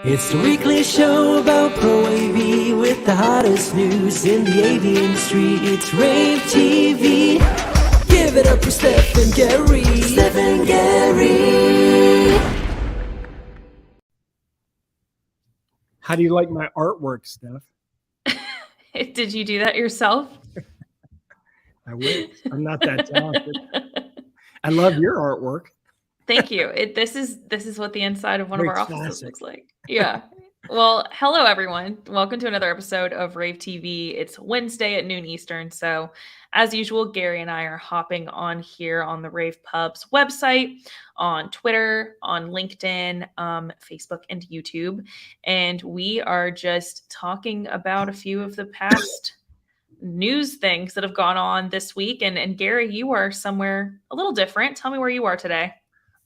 It's the weekly show about rAVe with the hottest news in the AV industry. It's rAVe TV. Give it up for Steph and Gary. Steph and Gary. How do you like my artwork, Steph? Did you do that yourself? I wish. I'm not that talented. I love your artwork. Thank you. This is what the inside of one Very of our offices classic. looks like. Yeah. Well, hello everyone. Welcome to another episode of rAVe TV. It's Wednesday at noon Eastern. So as usual, Gary and I are hopping on here on the rAVe Pub's website, on Twitter, on LinkedIn, Facebook, and YouTube. And we are just talking about a few of the past news things that have gone on this week. And Gary, you are somewhere a little different. Tell me where you are today.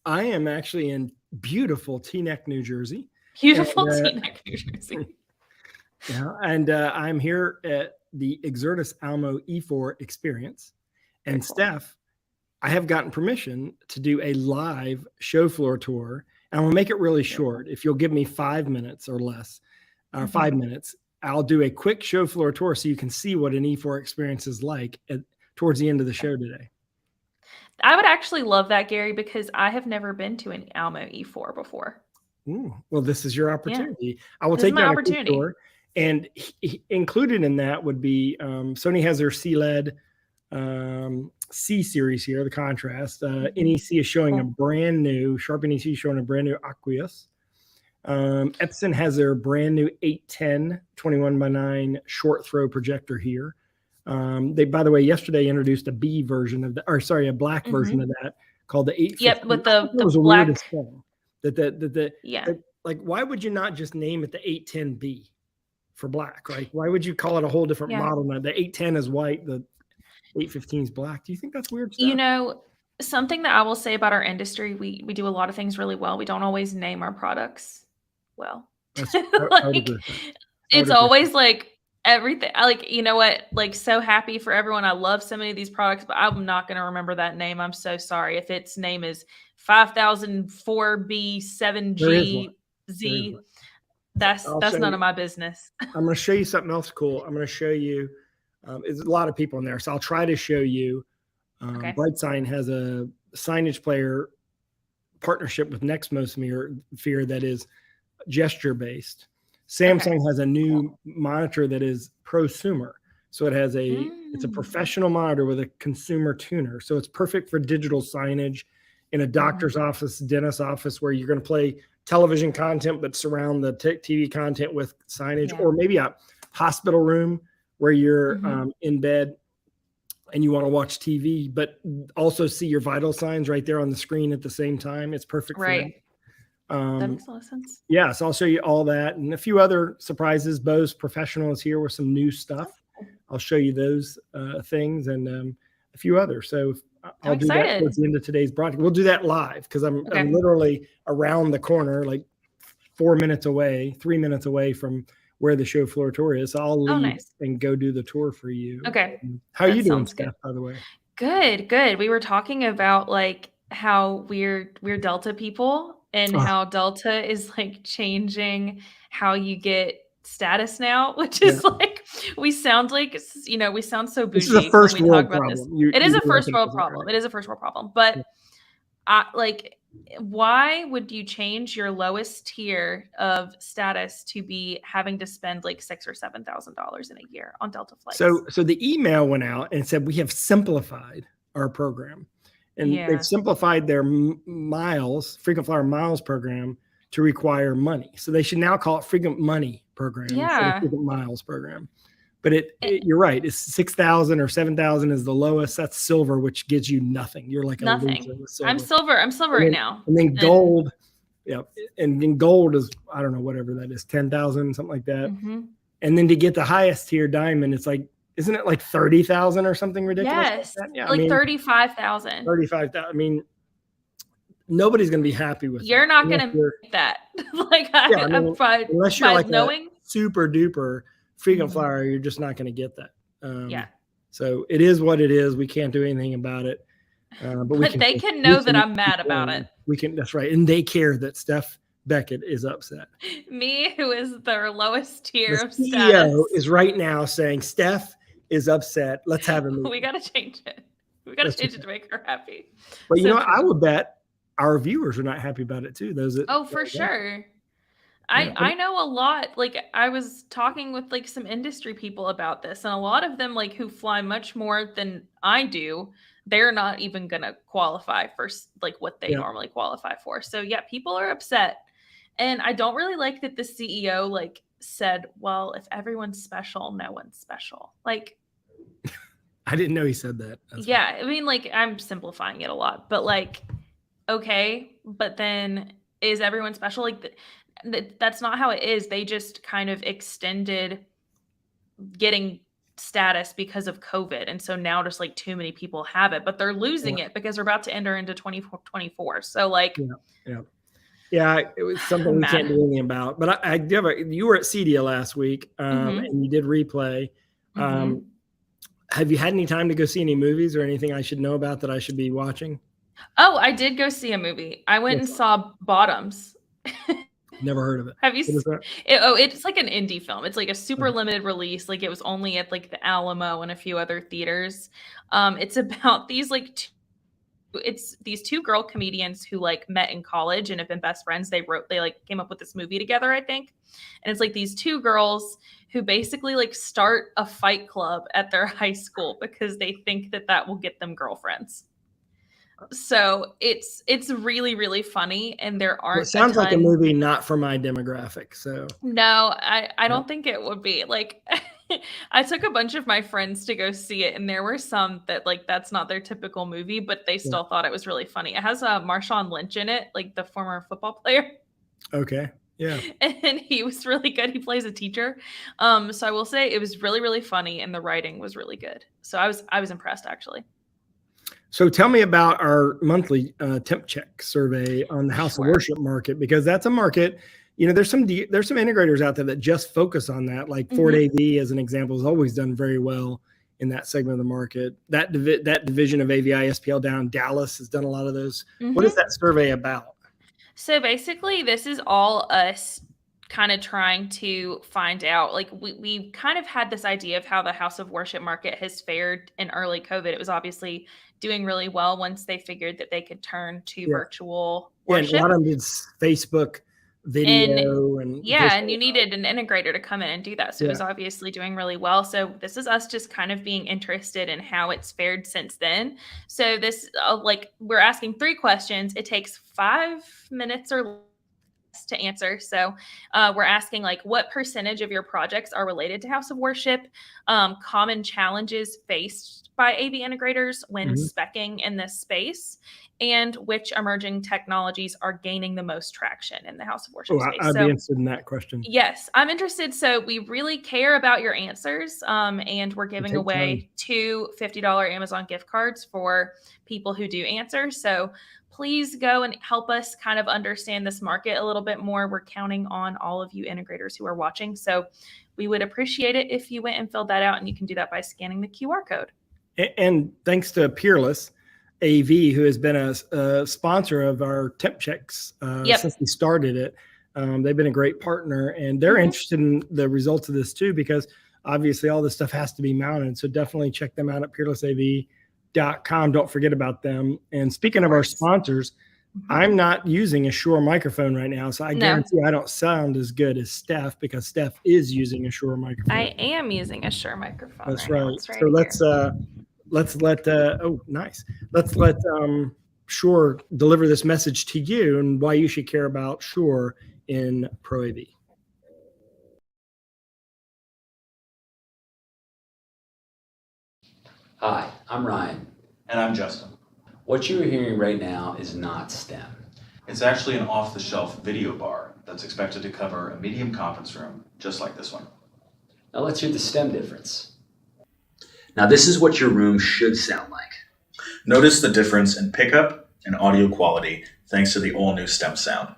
I am actually in beautiful Teaneck, New Jersey. Beautiful Teaneck, New Jersey. Yeah, and I'm here at the Exertis Almo E4 experience. And Very cool. Steph, I have gotten permission to do a live show floor tour. And I'm going to make it really short. If you'll give me 5 minutes or less, 5 minutes, I'll do a quick show floor tour so you can see what an E4 experience is like towards the end of the show today. I would actually love that, Gary, because I have never been to an Almo E4 before. Ooh, well, this is your opportunity. Yeah. I will This take is my you on a opportunity. quick tour. And included in that would be Sony has their C-LED C series here, the contrast. NEC is showing a brand new, Sharp NEC is showing a brand new Aqueous. Epson has their brand new 810 21x9 short throw projector here. They, by the way, yesterday introduced a B version of a black version of that called the 815. Yep, with the was the black. weirdest thing. Yeah. Like, why would you not just name it the 810B for black? Right? Why would you call it a whole different model? Now the 810 is white, the 815 is black. Do you think that's weird stuff? You know, something that I will say about our industry, we do a lot of things really well. We don't always name our products well. It's always like everything. Like, you know what? Like, so happy for everyone. I love so many of these products, but I'm not going to remember that name. I'm so sorry. If its name is 5004B7GZ, that's none of my business. I'm going to show you something else cool. I'm going to show you. There's a lot of people in there, so I'll try to show you. BrightSign has a signage player partnership with Nextmosphere that is gesture based. Samsung has a new monitor that is prosumer. So it has it's a professional monitor with a consumer tuner. So it's perfect for digital signage in a doctor's office, dentist's office, where you're going to play television content, but surround the TV content with signage, or maybe a hospital room where you're in bed and you want to watch TV, but also see your vital signs right there on the screen at the same time. It's perfect for that. That makes a lot of sense. Yeah, so I'll show you all that and a few other surprises. Bose Professional is here with some new stuff. I'll show you those things and a few others. So I'll do that towards the end of today's broadcast. We'll do that live because I'm literally around the corner, like 3 minutes away from where the show floor tour is. So I'll leave and go do the tour for you. Okay. How are you doing, Steph, by the way? Good. We were talking about like how we're Delta people and how Delta is like changing how you get status now, which is like, we sound like, we sound so bougie. This is a first when we world talk about problem. This. It is a first world problem. It is a first world problem. But why would you change your lowest tier of status to be having to spend like $6,000 or $7,000 in a year on Delta flights? So the email went out and said, we have simplified our program. And they've simplified their frequent flyer miles program to require money. So they should now call it frequent money program instead of frequent miles program. But you're right. It's 6,000 or 7,000 is the lowest. That's silver, which gives you nothing. You're like nothing. I'm silver right now. And then gold. And then gold is, I don't know, whatever that is, 10,000, something like that. And then to get the highest tier diamond, it's like, isn't it like 30,000 or something ridiculous? Yes, like 35,000. 35,000. I mean, nobody's going to be happy with. You're not going to make that. Like, unless you're like knowing super duper frequent flyer, you're just not going to get that. So it is what it is. We can't do anything about it. But they can know that I'm mad about it. That's right. And they care that Steph Beckett is upset. Me, who is their lowest tier The of CEO status. is right now saying Steph is upset. Let's have a meeting. We got to change it. We got to change it to make her happy. But So I would bet our viewers are not happy about it too. Those that, for sure. Yeah. I know a lot. Like, I was talking with like some industry people about this, and a lot of them, like, who fly much more than I do, they're not even gonna qualify for like what they normally qualify for. So yeah, people are upset. And I don't really like that the CEO like said, well, if everyone's special, no one's special. Like, I didn't know he said that. I mean, like, I'm simplifying it a lot, but like, okay, but then is everyone special? Like, that's not how it is. They just kind of extended getting status because of COVID. And so now just like too many people have it, but they're losing it because they're about to enter into 2024. So like, yeah, it was something we can't do anything about. But you were at CEDIA last week, and you did replay. Have you had any time to go see any movies or anything I should know about that I should be watching? Oh, I did go see a movie. I went and saw Bottoms. Never heard of it. Have you seen it? It's like an indie film. It's like a super limited release. Like, it was only at like the Almo and a few other theaters. It's about these like these two girl comedians who like met in college and have been best friends. They like came up with this movie together, I think. And it's like these two girls who basically like start a fight club at their high school because they think that will get them girlfriends. So it's really, really funny, and there aren't. It sounds like a movie not for my demographic. So no, I don't think it would be. Like, I took a bunch of my friends to go see it, and there were some that like that's not their typical movie, but they still thought it was really funny. It has Marshawn Lynch in it, like the former football player. Okay. Yeah. And he was really good. He plays a teacher. So I will say it was really, really funny, and the writing was really good. So I was impressed, actually. So tell me about our monthly temp check survey on the house of worship market, because that's a market, there's some integrators out there that just focus on that. Like Ford AV, as an example, has always done very well in that segment of the market. That division of AVI SPL down in Dallas has done a lot of those. What is that survey about? So basically, this is all us kind of trying to find out, like, we kind of had this idea of how the house of worship market has fared in early COVID. It was obviously doing really well once they figured that they could turn to virtual worship. And a lot of them did Facebook video and you needed an integrator to come in and do that. So it was obviously doing really well. So this is us just kind of being interested in how it's fared since then. So this we're asking 3 questions. It takes 5 minutes or less to answer. So we're asking, like, what percentage of your projects are related to house of worship, common challenges faced by AV integrators when speccing in this space, and which emerging technologies are gaining the most traction in the house of worship space. I'd be interested in that question. Yes, I'm interested. So we really care about your answers, and we're giving away 2 $50 Amazon gift cards for people who do answer. So please go and help us kind of understand this market a little bit more. We're counting on all of you integrators who are watching. So we would appreciate it if you went and filled that out, and you can do that by scanning the QR code. And thanks to Peerless AV, who has been a sponsor of our temp checks since we started it. They've been a great partner, and they're interested in the results of this too, because obviously all this stuff has to be mounted. So definitely check them out at peerlessav.com. Don't forget about them. And speaking of our sponsors, I'm not using a Shure microphone right now, so I guarantee I don't sound as good as Steph, because Steph is using a Shure microphone. I am using a Shure microphone. That's right. So let's let Shure deliver this message to you and why you should care about Shure in Pro AV. Hi, I'm Ryan. And I'm Justin. What you are hearing right now is not STEM. It's actually an off-the-shelf video bar that's expected to cover a medium conference room, just like this one. Now let's hear the STEM difference. Now this is what your room should sound like. Notice the difference in pickup and audio quality thanks to the all-new STEM sound.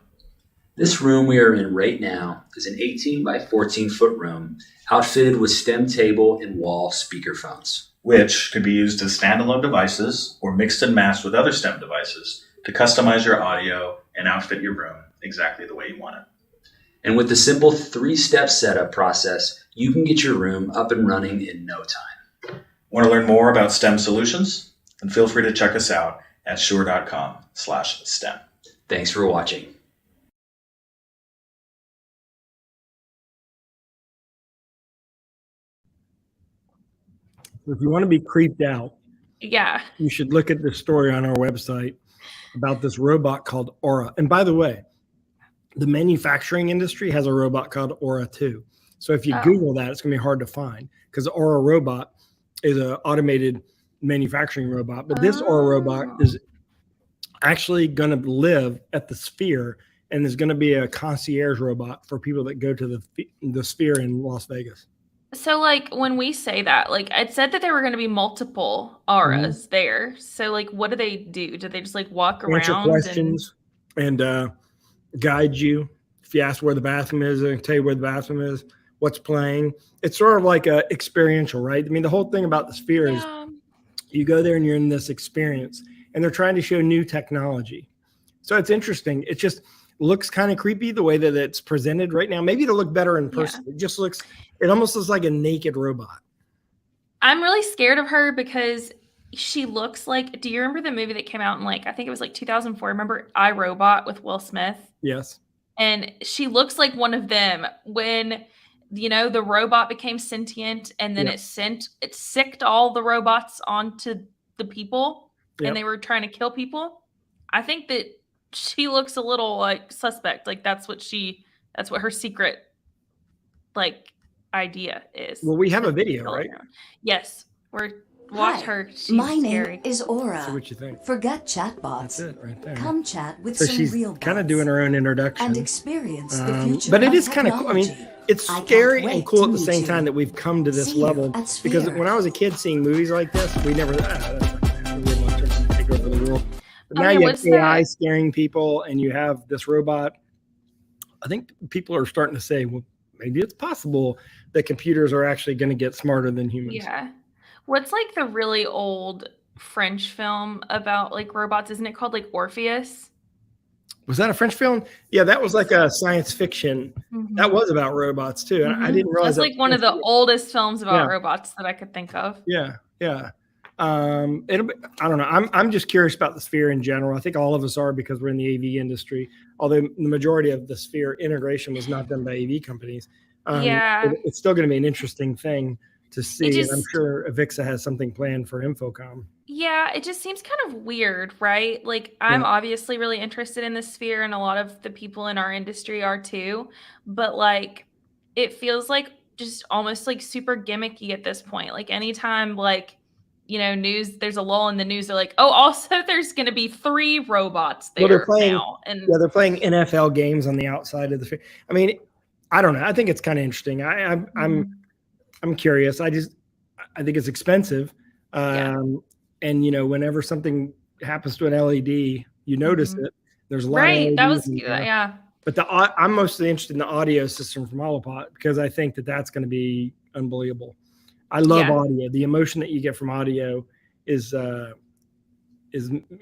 This room we are in right now is an 18 by 14 foot room outfitted with STEM table and wall speakerphones, which could be used as standalone devices or mixed and matched with other STEM devices to customize your audio and outfit your room exactly the way you want it. And with the simple 3-step setup process, you can get your room up and running in no time. Want to learn more about STEM solutions? Then feel free to check us out at shure.com/STEM. Thanks for watching. If you want to be creeped out, Yeah. you should look at this story on our website about this robot called Aura. And by the way, the manufacturing industry has a robot called Aura too. So if you Google that, it's going to be hard to find because the Aura robot is an automated manufacturing robot. But this Aura robot is actually going to live at the Sphere and is going to be a concierge robot for people that go to the Sphere in Las Vegas. So, like, when we say that, like, it said that there were going to be multiple auras there. So, like, what do they do? Do they just, like, walk Answer around? questions and guide you. If you ask where the bathroom is, they can tell you where the bathroom is, what's playing. It's sort of like a experiential, right? I mean, the whole thing about the Sphere is you go there and you're in this experience, and they're trying to show new technology. So it's interesting. It just looks kind of creepy the way that it's presented right now. Maybe it'll look better in person. Yeah. It almost looks like a naked robot. I'm really scared of her because she looks like, do you remember the movie that came out in like, I think it was like 2004. Remember I, Robot with Will Smith? Yes. And she looks like one of them when, you know, the robot became sentient and then it sicked all the robots onto the people and they were trying to kill people. I think that she looks a little like suspect. Like that's what her secret like idea is. Well, we have a video, right? Yes. Watch her. She's my scary. name is Aura. So what you think? Forget chatbots. That's it right there. Come chat with so some she's real kind of doing her own introduction and experience the future. But it of is kind of cool. I mean, it's scary and cool at the same time that we've come to this level. Because when I was a kid seeing movies like this, we never take over the world. But now you have AI scaring people and you have this robot. I think people are starting to say, well, maybe it's possible that computers are actually going to get smarter than humans. Yeah. What's like the really old French film about like robots? Isn't it called like Orpheus? Was that a French film? Yeah, that was like a science fiction. That was about robots too. And I didn't realize that's like one of the oldest films about robots that I could think of. Yeah. I don't know. I'm just curious about the Sphere in general. I think all of us are because we're in the AV industry. Although the majority of the Sphere integration was not done by AV companies. It's still going to be an interesting thing to see. And I'm sure Avixa has something planned for Infocom. Yeah, it just seems kind of weird, right? Like I'm obviously really interested in the Sphere and a lot of the people in our industry are too, but like it feels like just almost like super gimmicky at this point. Like anytime like, you know, there's a lull in the news, they're like, oh, also there's going to be 3 robots there now. And they're playing NFL games on the outside of the Sphere. I mean, I don't know. I think it's kind of interesting. I'm curious. I think it's expensive. And you know, whenever something happens to an LED, you notice it. There's a lot of LEDs. That was But I'm mostly interested in the audio system from Olipop because I think that that's going to be unbelievable. I love audio. The emotion that you get from audio is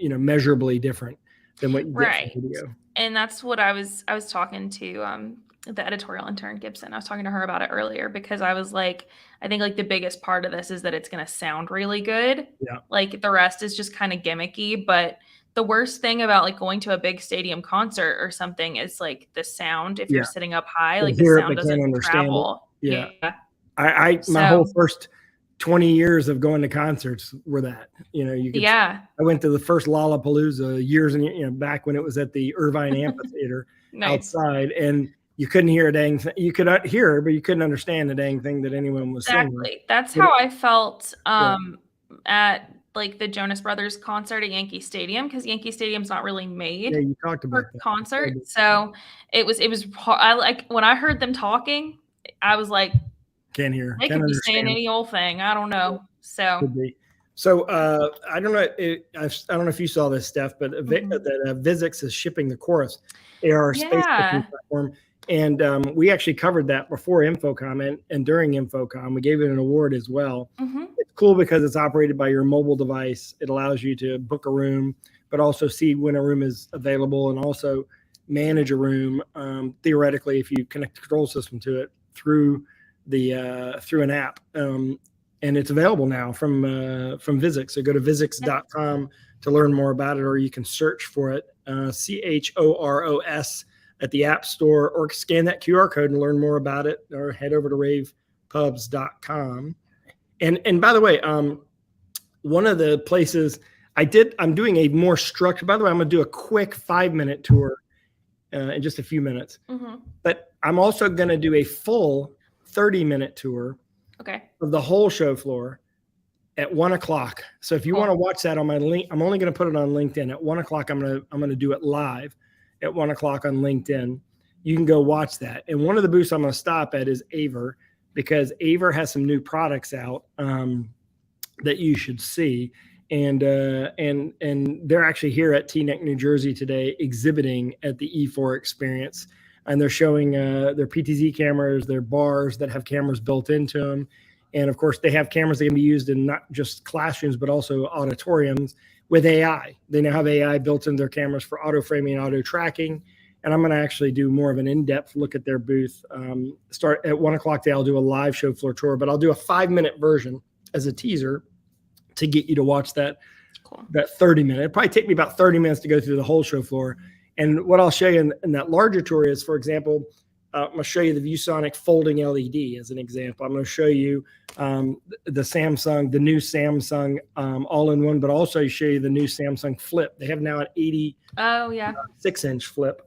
measurably different than what you get from video. And that's what I was talking to the editorial intern Gibson. I was talking to her about it earlier because I was like, I think like the biggest part of this is that it's going to sound really good. Yeah. Like the rest is just kind of gimmicky, but the worst thing about like going to a big stadium concert or something is like the sound. If you're sitting up high, like the sound doesn't travel. Yeah. My whole first 20 years of going to concerts were that, I went to the first Lollapalooza years and back when it was at the Irvine Amphitheater outside, and you couldn't hear a dang thing. You could hear, but you couldn't understand a dang thing that anyone was saying. Exactly. That's how I felt at like the Jonas Brothers concert at Yankee Stadium, because Yankee Stadium's not really made you talked about for concert. So it was I like when I heard them talking, I was like, can't hear. They could be saying any old thing. I don't know. So could be. So I don't know. I don't know if you saw this, Steph, but that Vuzix is shipping the Chorus AR space platform. And we actually covered that before Infocom and during Infocom. We gave it an award as well. It's cool because it's operated by your mobile device. It allows you to book a room, but also see when a room is available and also manage a room, theoretically, if you connect the control system to it through an app. And it's available now from Vizix. So go to Vizix.com to learn more about it, or you can search for it, CHOROS at the App Store, or scan that QR code and learn more about it, or head over to ravepubs.com. And by the way, one of the places I'm doing a more structured, by the way, I'm going to do a quick 5-minute tour in just a few minutes. Mm-hmm. But I'm also going to do a full 30-minute tour of the whole show floor at 1:00. So if you want to watch that on my link, I'm only going to put it on LinkedIn at 1:00. I'm going to do it live at 1:00 on LinkedIn. You can go watch that. And one of the booths I'm going to stop at is rAVe, because rAVe has some new products out that you should see. And they're actually here at Teaneck, New Jersey today, exhibiting at the E4 experience. And they're showing their PTZ cameras, their bars that have cameras built into them. And of course, they have cameras that can be used in not just classrooms, but also auditoriums with AI. They now have AI built in their cameras for auto framing and auto tracking. And I'm going to actually do more of an in-depth look at their booth. Start at 1:00 today. I'll do a live show floor tour, but I'll do a 5-minute version as a teaser to get you to watch that 30-minute. It'll probably take me about 30 minutes to go through the whole show floor. And what I'll show you in that larger tour is, for example, I'm going to show you the ViewSonic folding LED as an example. I'm going to show you the new Samsung all-in-one, but also show you the new Samsung Flip. They have now an 86-inch flip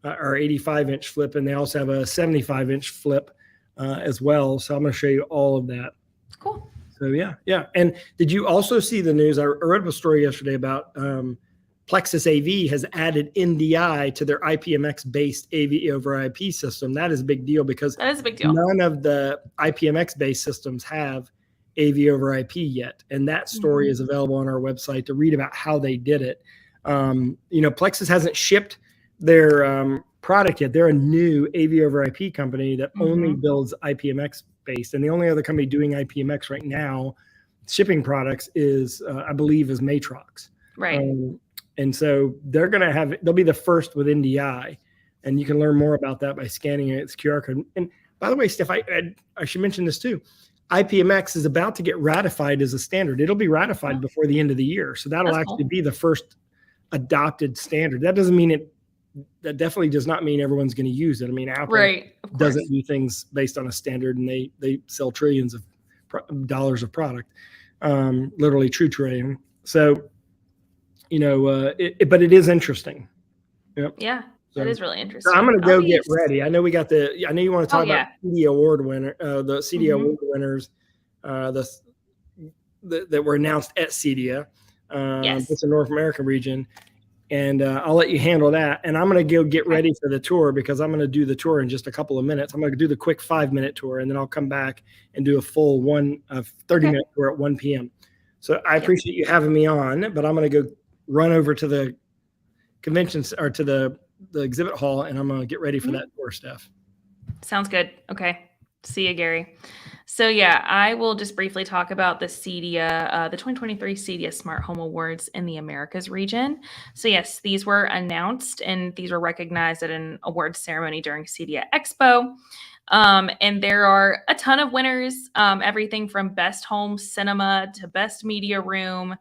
or 85-inch flip, and they also have a 75-inch flip as well. So I'm going to show you all of that. Cool. So yeah. And did you also see the news? I read a story yesterday about Plexus AV has added NDI to their IPMX-based AV over IP system. That is a big deal, because that is a big deal. None of the IPMX-based systems have AV over IP yet. And that story is available on our website to read about how they did it. Plexus hasn't shipped their product yet. They're a new AV over IP company that only builds IPMX-based. And the only other company doing IPMX right now, shipping products, is, I believe, is Matrox. Right. And so they'll be the first with NDI, and you can learn more about that by scanning its QR code. And by the way, Steph, I should mention this too. IPMX is about to get ratified as a standard. It'll be ratified before the end of the year. So that'll actually be the first adopted standard. That doesn't mean that definitely does not mean everyone's going to use it. I mean, Apple doesn't do things based on a standard, and they sell trillions of dollars of product, literally true trillion. So, but it is interesting. Yep. Yeah, that is really interesting. So I'm going to go get ready. I know you want to talk about CD award winner, the CD award winners, that were announced at CEDIA, it's the North American region. And I'll let you handle that. And I'm going to go get ready for the tour, because I'm going to do the tour in just a couple of minutes. I'm going to do the quick 5-minute tour, and then I'll come back and do a full 30-minute tour at 1 p.m. So I appreciate you having me on, but I'm going to go run over to the conventions, or to the exhibit hall, and I'm going to get ready for that tour stuff. Sounds good. Okay. See you, Gary. So yeah, I will just briefly talk about the CEDIA, the 2023 CEDIA Smart Home Awards in the Americas region. So yes, these were announced, and these were recognized at an awards ceremony during CEDIA Expo. And there are a ton of winners, everything from best home cinema to best media room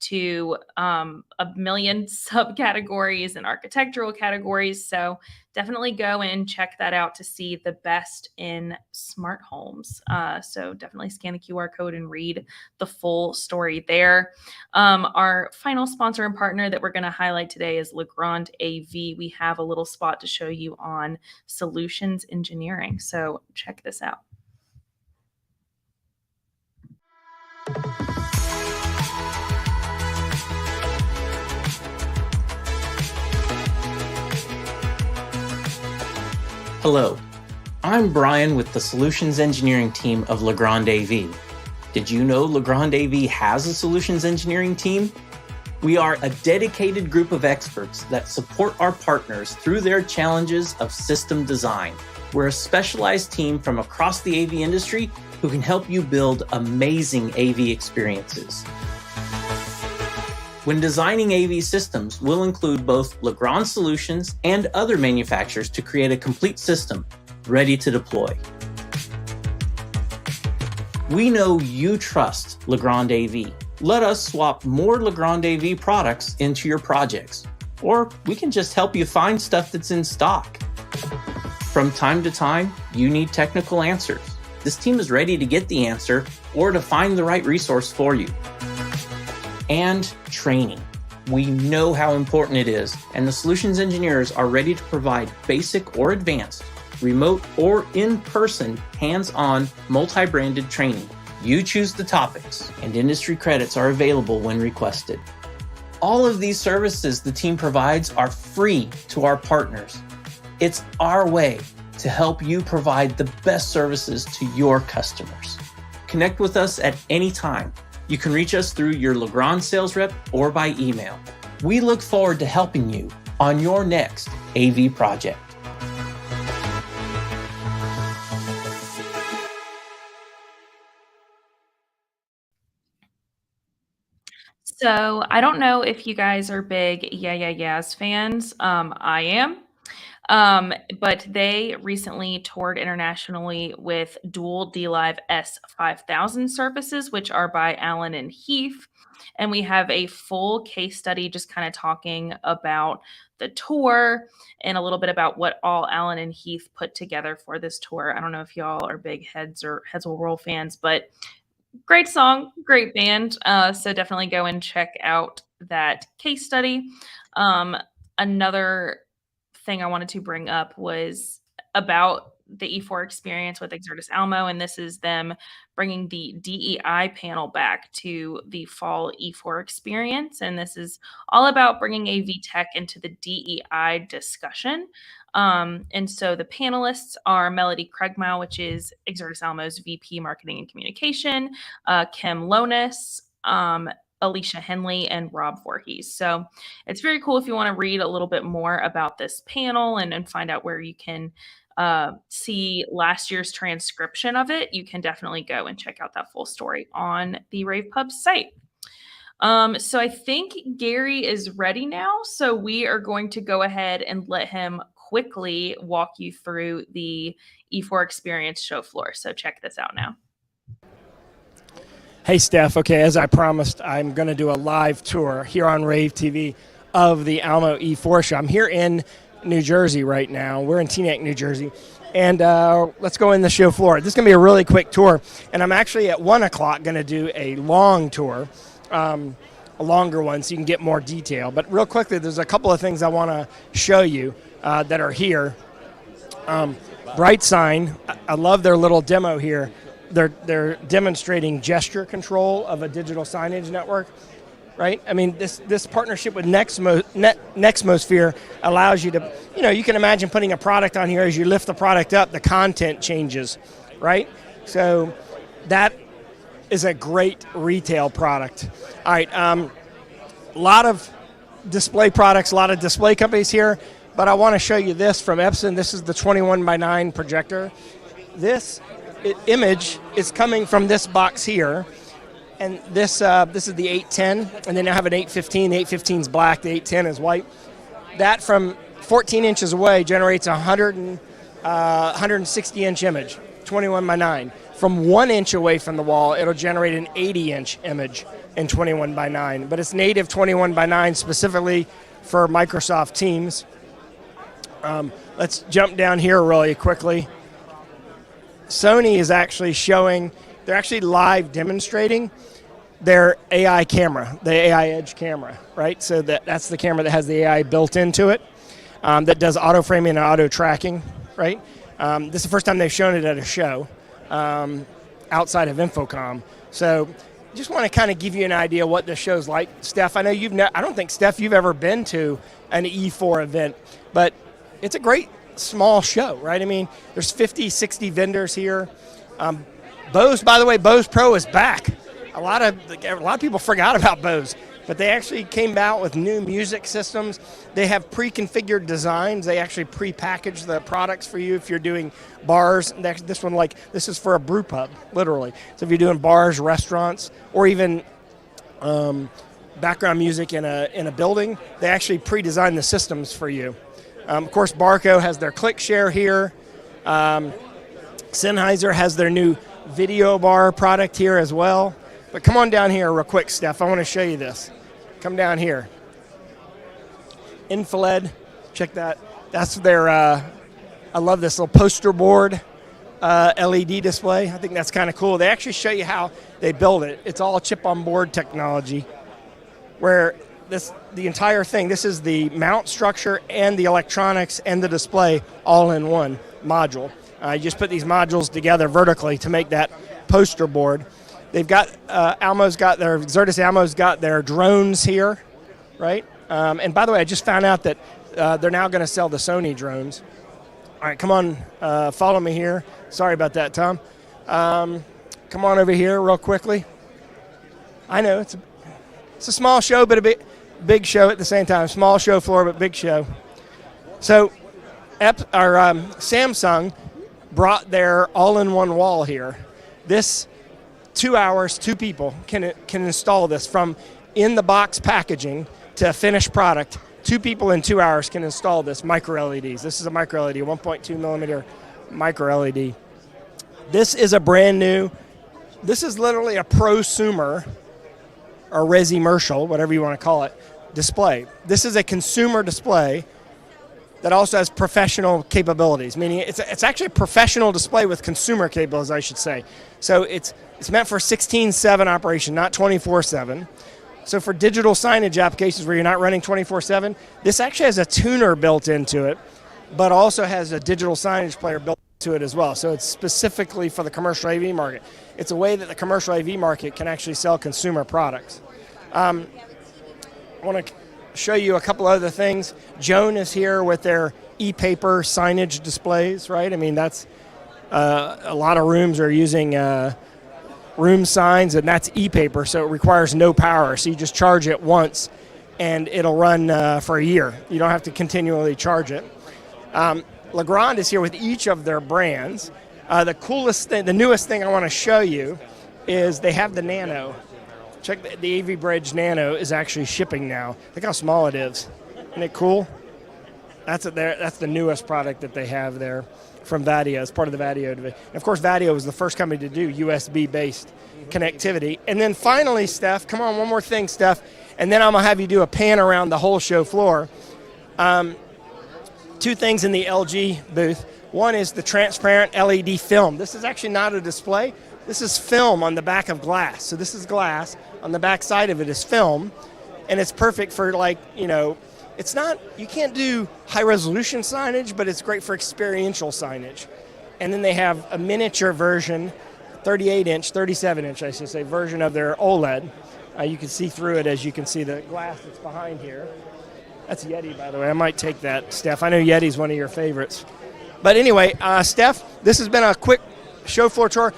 to a million subcategories and architectural categories. So definitely go and check that out to see the best in smart homes. So definitely scan the QR code and read the full story there. Our final sponsor and partner that we're going to highlight today is Legrand AV. We have a little spot to show you on solutions engineering. So check this out. Hello, I'm Brian with the Solutions Engineering team of Legrand AV. Did you know Legrand AV has a solutions engineering team? We are a dedicated group of experts that support our partners through their challenges of system design. We're a specialized team from across the AV industry who can help you build amazing AV experiences. When designing AV systems, we'll include both Legrand solutions and other manufacturers to create a complete system ready to deploy. We know you trust Legrand AV. Let us swap more Legrand AV products into your projects, or we can just help you find stuff that's in stock. From time to time, you need technical answers. This team is ready to get the answer or to find the right resource for you. And training. We know how important it is, and the solutions engineers are ready to provide basic or advanced, remote or in-person, hands-on, multi-branded training. You choose the topics, and industry credits are available when requested. All of these services the team provides are free to our partners. It's our way to help you provide the best services to your customers. Connect with us at any time. You can reach us through your Legrand sales rep or by email. We look forward to helping you on your next AV project. So I don't know if you guys are big Yeah Yeah Yeahs fans. I am. But they recently toured internationally with dual DLive S5000 services, which are by Alan and Heath. And we have a full case study just kind of talking about the tour and a little bit about what all Alan and Heath put together for this tour. I don't know if y'all are big Heads Will Roll fans, but great song, great band. So definitely go and check out that case study. Another thing I wanted to bring up was about the E4 experience with Exertis Almo, and this is them bringing the DEI panel back to the fall E4 experience, and this is all about bringing AV tech into the DEI discussion. And so the panelists are Melody Craigmile, which is Exertis Almo's VP Marketing and Communication, Kim Lonis, Alicia Henley, and Rob Voorhees. So it's very cool if you want to read a little bit more about this panel and find out where you can see last year's transcription of it. You can definitely go and check out that full story on the rAVe Pub site. So I think Gary is ready now. So we are going to go ahead and let him quickly walk you through the E4 experience show floor. So check this out now. Hey, Steph. Okay, as I promised, I'm going to do a live tour here on rAVe TV of the Almo E4 show. I'm here in New Jersey right now. We're in Teaneck, New Jersey. And let's go in the show floor. This is going to be a really quick tour. And I'm actually at 1 o'clock going to do a long tour, a longer one, so you can get more detail. But real quickly, there's a couple of things I want to show you that are here. Bright Sign, I love their little demo here. They're demonstrating gesture control of a digital signage network, right? I mean, this partnership with Nexmosphere allows you to, you can imagine putting a product on here. As you lift the product up, the content changes, right? So that is a great retail product. All right, a lot of display products, a lot of display companies here, but I want to show you this from Epson. This is the 21:9 projector. This image is coming from this box here, and this is the 810, and then I have an 815. The 815 is black, the 810 is white. That from 14 inches away generates a 160-inch image, 21:9. From 1 inch away from the wall, it'll generate an 80-inch image in 21:9, but it's native 21:9 specifically for Microsoft Teams. Let's jump down here really quickly. Sony is actually they're actually live demonstrating their AI camera, the AI Edge camera, right? So that's the camera that has the AI built into it, that does auto framing and auto tracking, right? This is the first time they've shown it at a show outside of Infocom. So just want to kind of give you an idea what the show's like. Steph, I know I don't think, Steph, you've ever been to an E4 event, but it's a great small show, right? I mean, there's 50, 60 vendors here. Bose, by the way, Bose Pro is back. A lot of people forgot about Bose, but they actually came out with new music systems. They have pre-configured designs. They actually pre-package the products for you if you're doing bars. This is for a brew pub, literally. So if you're doing bars, restaurants, or even background music in a building, they actually pre-design the systems for you. Of course, Barco has their click share here. Sennheiser has their new video bar product here as well. But come on down here real quick, Steph. I want to show you this. Come down here. Infrared, check that. That's their, I love this little poster board LED display. I think that's kind of cool. They actually show you how they build it. It's all chip on board technology, where the entire thing, this is the mount structure and the electronics and the display all in one module. You just put these modules together vertically to make that poster board. They've got, Exertis Almo's got their drones here, right? And by the way, I just found out that they're now going to sell the Sony drones. All right, come on, follow me here. Sorry about that, Tom. Come on over here real quickly. I know, it's a small show, but a big show at the same time. Small show floor, but big show. So Samsung brought their all-in-one wall here. This 2 hours, 2 people can install this from in-the-box packaging to a finished product. 2 people in 2 hours can install this micro LEDs. This is a micro LED, 1.2 millimeter micro LED. This is a brand new, this is literally a prosumer or resi-mercial, whatever you want to call it, display. This is a consumer display that also has professional capabilities, meaning it's actually a professional display with consumer capabilities, I should say. So it's meant for 16/7 operation, not 24/7. So for digital signage applications where you're not running 24/7, this actually has a tuner built into it, but also has a digital signage player built into it as well. So it's specifically for the commercial AV market. It's a way that the commercial AV market can actually sell consumer products. I want to show you a couple other things. Joan is here with their e-paper signage displays, right? I mean, that's a lot of rooms are using room signs, and that's e-paper, so it requires no power. So you just charge it once, and it'll run for a year. You don't have to continually charge it. Legrand is here with each of their brands. The coolest thing, the newest thing I want to show you is they have the Nano. Check the AV Bridge Nano is actually shipping now. Look how small it is. Isn't it cool? That's the newest product that they have there from Vadio. It's part of the Vadio division. And of course, Vadio was the first company to do USB-based connectivity. And then finally, Steph, come on, one more thing, Steph, and then I'm going to have you do a pan around the whole show floor. 2 things in the LG booth. One is the transparent LED film. This is actually not a display. This is film on the back of glass. So this is glass. On the back side of it is film. And it's perfect for, like, you know, it's not, you can't do high resolution signage, but it's great for experiential signage. And then they have a miniature version, 38-inch, 37-inch, I should say, version of their OLED. You can see through it, as you can see the glass that's behind here. That's Yeti, by the way. I might take that, Steph. I know Yeti's one of your favorites. But anyway, Steph, this has been a quick show floor tour.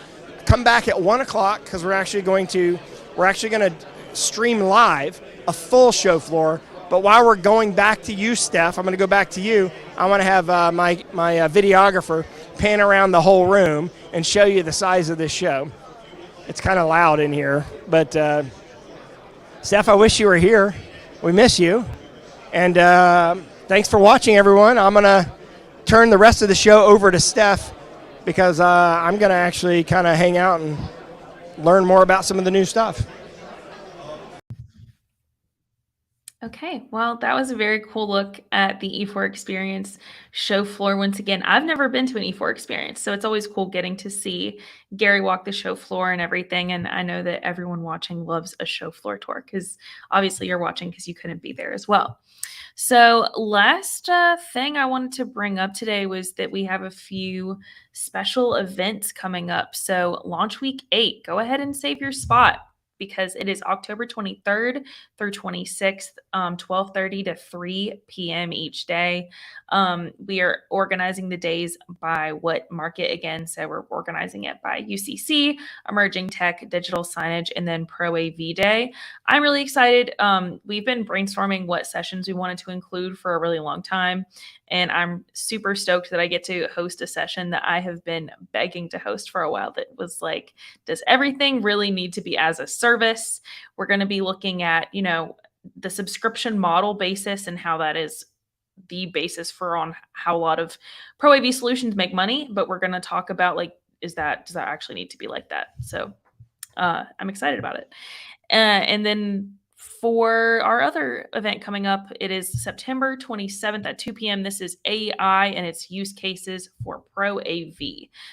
Come back at 1 o'clock because we're actually going to stream live a full show floor. But while we're going back to you, Steph, I'm going to go back to you. I want to have my videographer pan around the whole room and show you the size of this show. It's kind of loud in here, but Steph, I wish you were here. We miss you. And thanks for watching, everyone. I'm going to turn the rest of the show over to Steph because I'm going to actually kind of hang out and learn more about some of the new stuff. Okay, well, that was a very cool look at the E4 Experience show floor. Once again, I've never been to an E4 Experience, so it's always cool getting to see Gary walk the show floor and everything. And I know that everyone watching loves a show floor tour because obviously you're watching because you couldn't be there as well. So last thing I wanted to bring up today was that we have a few special events coming up. So Launch Week 8, go ahead and save your spot, because it is October 23rd through 26th, 12:30 to 3 p.m. each day. We are organizing the days by what market again. So we're organizing it by UCC, Emerging Tech, Digital Signage, and then Pro AV Day. I'm really excited. We've been brainstorming what sessions we wanted to include for a really long time. And I'm super stoked that I get to host a session that I have been begging to host for a while that was like, does everything really need to be as a service? service. We're going to be looking at, the subscription model basis and how that is the basis for on how a lot of pro AV solutions make money. But we're going to talk about does that actually need to be like that? So I'm excited about it. And then for our other event coming up, it is September 27th at 2 p.m. This is AI and its use cases for Pro AV.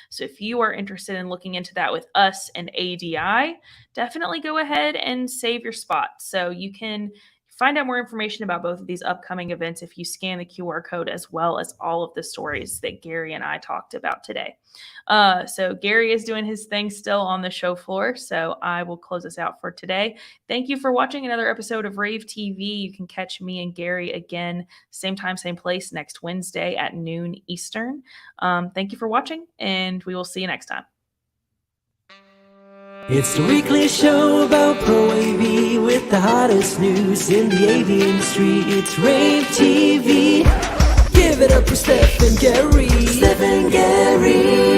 So if you are interested in looking into that with us and ADI, definitely go ahead and save your spot. So you can find out more information about both of these upcoming events if you scan the QR code, as well as all of the stories that Gary and I talked about today. So Gary is doing his thing still on the show floor, so I will close us out for today. Thank you for watching another episode of rAVe TV. You can catch me and Gary again, same time, same place, next Wednesday at noon Eastern. Thank you for watching, and we will see you next time. It's the weekly show about Pro AV with the hottest news in the AV industry. It's rAVe TV. Give it up for Steph and Gary. Steph and Gary.